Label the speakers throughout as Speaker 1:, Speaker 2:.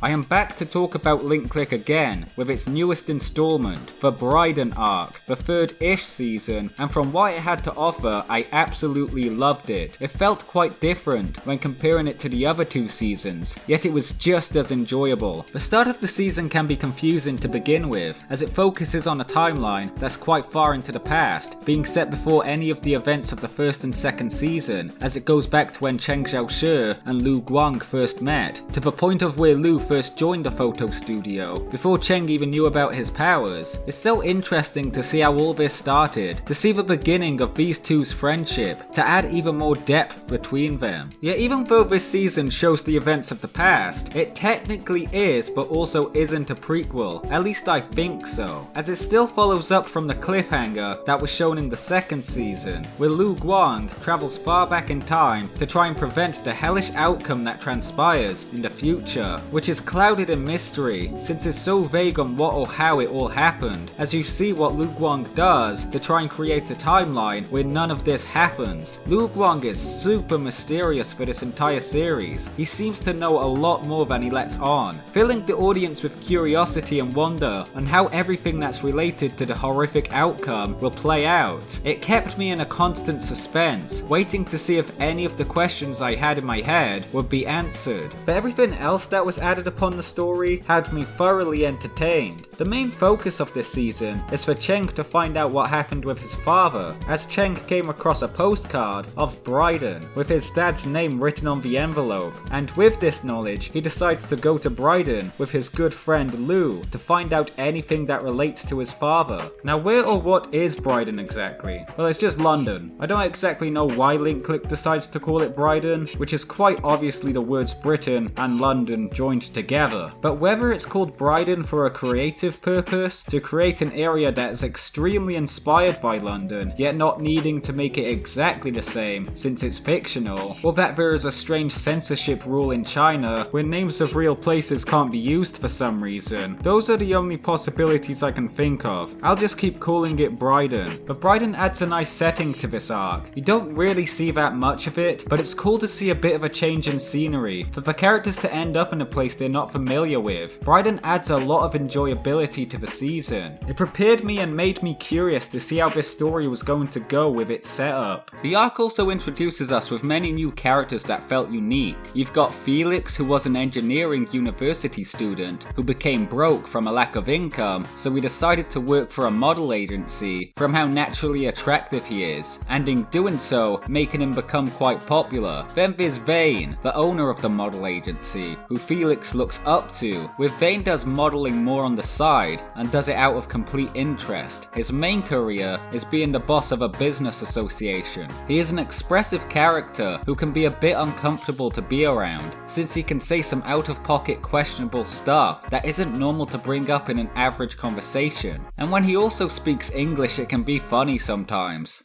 Speaker 1: I am back to talk about Link Click again, with its newest installment, the Briden Arc, the third-ish season, and from what it had to offer, I absolutely loved it. It felt quite different when comparing it to the other two seasons, yet it was just as enjoyable. The start of the season can be confusing to begin with, as it focuses on a timeline that's quite far into the past, being set before any of the events of the first and second season, as it goes back to when Cheng Xiaoshi and Lu Guang first met, to the point of where Lu first joined the photo studio, before Cheng even knew about his powers. It's so interesting to see how all this started, to see the beginning of these two's friendship, to add even more depth between them. Yet even though this season shows the events of the past, it technically is but also isn't a prequel, at least I think so, as it still follows up from the cliffhanger that was shown in the second season, where Lu Guang travels far back in time to try and prevent the hellish outcome that transpires in the future, which is clouded in mystery since it's so vague on what or how it all happened, as you see what Lu Guang does to try and create a timeline where none of this happens. Lu Guang is super mysterious for this entire series. He seems to know a lot more than he lets on, filling the audience with curiosity and wonder on how everything that's related to the horrific outcome will play out. It kept me in a constant suspense, waiting to see if any of the questions I had in my head would be answered. But everything else that was added upon the story had me thoroughly entertained. The main focus of this season is for Cheng to find out what happened with his father, as Cheng came across a postcard of Briden with his dad's name written on the envelope, and with this knowledge he decides to go to Briden with his good friend Lu to find out anything that relates to his father. Now where or what is Briden exactly? Well, it's just London. I don't exactly know why Link Click decides to call it Briden, which is quite obviously the words Britain and London joined together, but whether it's called Briden for a creative purpose, to create an area that is extremely inspired by London, yet not needing to make it exactly the same since it's fictional, or that there is a strange censorship rule in China where names of real places can't be used for some reason. Those are the only possibilities I can think of. I'll just keep calling it Briden. But Briden adds a nice setting to this arc. You don't really see that much of it, but it's cool to see a bit of a change in scenery, for the characters to end up in a place they're not familiar with. Briden adds a lot of enjoyability to the season. It prepared me and made me curious to see how this story was going to go with its setup. The arc also introduces us with many new characters that felt unique. You've got Felix, who was an engineering university student who became broke from a lack of income, so he decided to work for a model agency from how naturally attractive he is, and in doing so, making him become quite popular. Then there's Vane, the owner of the model agency, who Felix looks up to, with Vane does modeling more on the side and does it out of complete interest. His main career is being the boss of a business association. He is an expressive character who can be a bit uncomfortable to be around, since he can say some out-of-pocket questionable stuff that isn't normal to bring up in an average conversation. And when he also speaks English, it can be funny sometimes.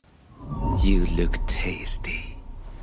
Speaker 2: You look tasty.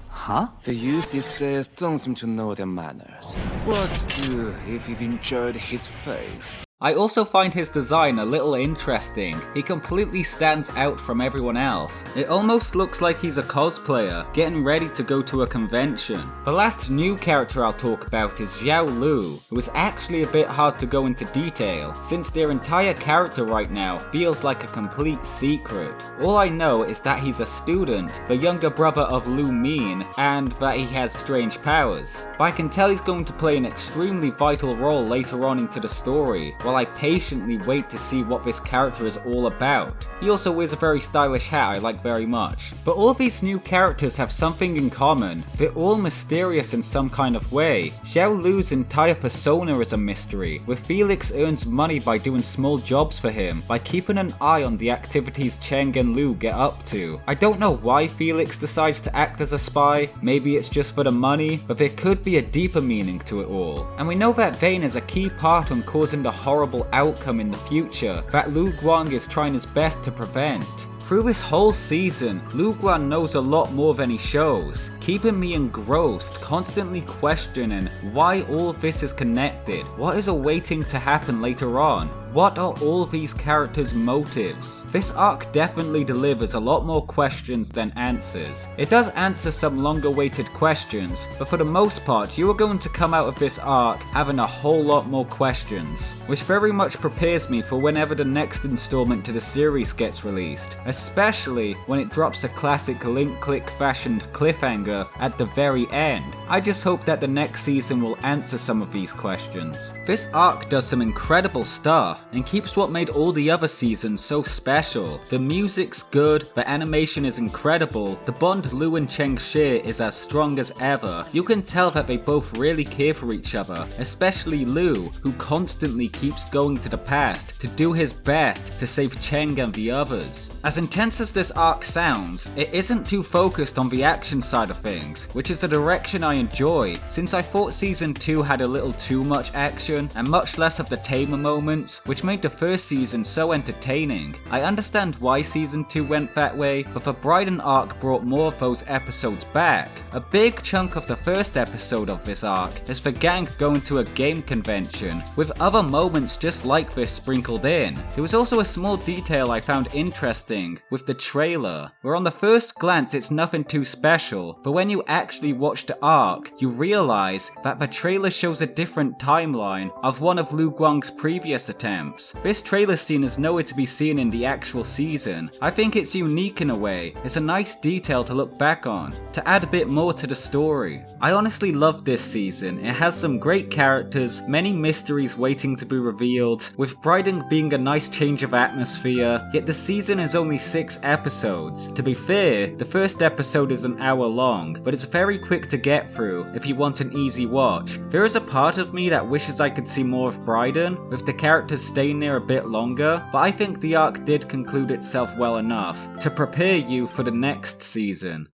Speaker 3: Huh?
Speaker 2: The youth these days don't seem to know their manners. What to do if you've enjoyed his face?
Speaker 1: I also find his design a little interesting. He completely stands out from everyone else. It almost looks like he's a cosplayer, getting ready to go to a convention. The last new character I'll talk about is Xiao Lu, who is actually a bit hard to go into detail, since their entire character right now feels like a complete secret. All I know is that he's a student, the younger brother of Lu Min, and that he has strange powers. But I can tell he's going to play an extremely vital role later on into the story, while I patiently wait to see what this character is all about. He also wears a very stylish hat I like very much. But all these new characters have something in common. They're all mysterious in some kind of way. Xiao Lu's entire persona is a mystery, where Felix earns money by doing small jobs for him, by keeping an eye on the activities Cheng and Lu get up to. I don't know why Felix decides to act as a spy, maybe it's just for the money, but there could be a deeper meaning to it all. And we know that Vane is a key part on causing the horrible outcome in the future that Lu Guang is trying his best to prevent. Through this whole season, Lu Guan knows a lot more than he shows, keeping me engrossed, constantly questioning why all of this is connected, what is awaiting to happen later on. What are all these characters' motives? This arc definitely delivers a lot more questions than answers. It does answer some longer waited questions, but for the most part you are going to come out of this arc having a whole lot more questions, which very much prepares me for whenever the next installment to the series gets released, especially when it drops a classic link click fashioned cliffhanger at the very end. I just hope that the next season will answer some of these questions. This arc does some incredible stuff and keeps what made all the other seasons so special. The music's good, the animation is incredible, the bond Lu and Cheng share is as strong as ever. You can tell that they both really care for each other, especially Lu, who constantly keeps going to the past to do his best to save Cheng and the others. As intense as this arc sounds, it isn't too focused on the action side of things, which is a direction I enjoy, since I thought season 2 had a little too much action and much less of the tamer moments, which made the first season so entertaining. I understand why season 2 went that way, but the Briden arc brought more of those episodes back. A big chunk of the first episode of this arc is the gang going to a game convention, with other moments just like this sprinkled in. There was also a small detail I found interesting with the trailer, where on the first glance it's nothing too special, but when you actually watch the arc, you realize that the trailer shows a different timeline of one of Lu Guang's previous attempts. This trailer scene is nowhere to be seen in the actual season. I think it's unique in a way. It's a nice detail to look back on, to add a bit more to the story. I honestly love this season. It has some great characters, many mysteries waiting to be revealed, with Briden being a nice change of atmosphere, yet the season is only 6 episodes. To be fair, the first episode is an hour long, but it's very quick to get through if you want an easy watch. There is a part of me that wishes I could see more of Briden, with the characters staying there a bit longer, but I think the arc did conclude itself well enough to prepare you for the next season.